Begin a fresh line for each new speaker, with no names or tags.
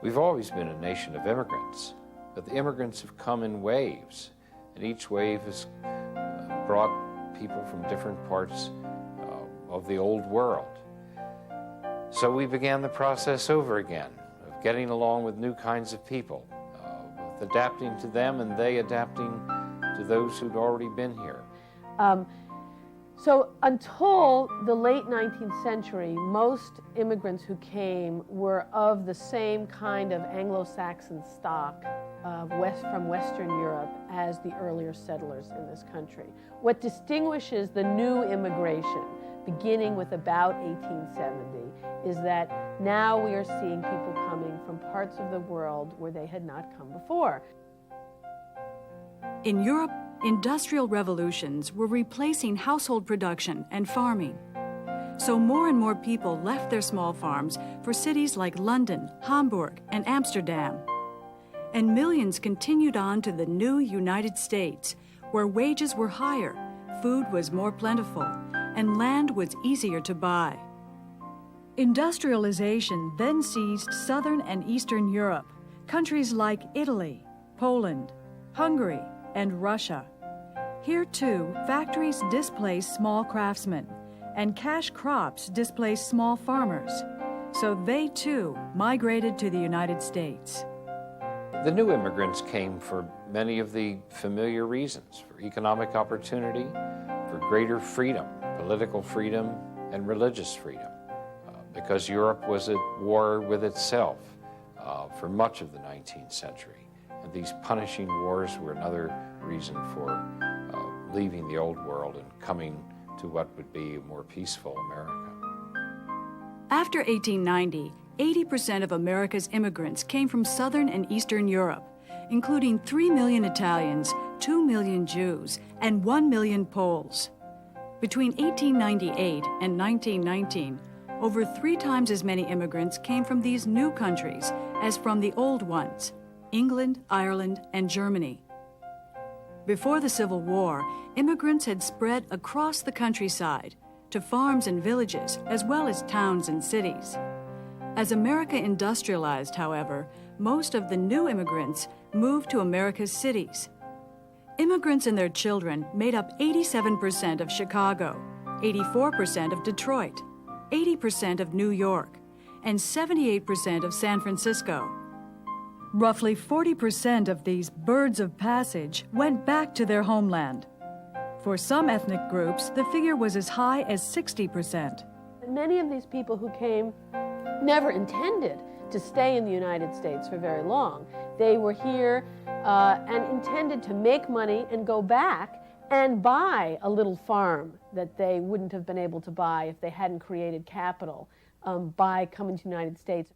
We've always been a nation of immigrants, but the immigrants have come in waves, and each wave has brought people from different parts of the old world. So we began the process over again of getting along with new kinds of people, with adapting to them and they adapting to those who'd already been here.
So until the late 19th century, most immigrants who came were of the same kind of Anglo-Saxon stock from Western Europe as the earlier settlers in this country. What distinguishes the new immigration, beginning with about 1870, is that now we are seeing people coming from parts of the world where they had not come before.
In Europe, industrial revolutions were replacing household production and farming. So more and more people left their small farms for cities like London, Hamburg, and Amsterdam. And millions continued on to the new United States, where wages were higher, food was more plentiful, and land was easier to buy. Industrialization then seized Southern and Eastern Europe, countries like Italy, Poland, Hungary, and Russia. Here, too, factories displaced small craftsmen, and cash crops displaced small farmers. So they, too, migrated to the United States.
The new immigrants came for many of the familiar reasons: for economic opportunity, for greater freedom, political freedom, and religious freedom, because Europe was at war with itself for much of the 19th century. And these punishing wars were another reason for leaving the old world and coming to what would be a more peaceful America.
After 1890, 80% of America's immigrants came from Southern and Eastern Europe, including 3 million Italians, 2 million Jews, and 1 million Poles. Between 1898 and 1919, over 3 times as many immigrants came from these new countries as from the old ones: England, Ireland, and Germany. Before the Civil War, immigrants had spread across the countryside to farms and villages, as well as towns and cities. As America industrialized, however, most of the new immigrants moved to America's cities. Immigrants and their children made up 87% of Chicago, 84% of Detroit, 80% of New York, and 78% of San Francisco. Roughly 40% of these birds of passage went back to their homeland. For some ethnic groups, the figure was as high as 60%.
Many of these people who came never intended to stay in the United States for very long. They were here and intended to make money and go back and buy a little farm that they wouldn't have been able to buy if they hadn't created capital by coming to the United States.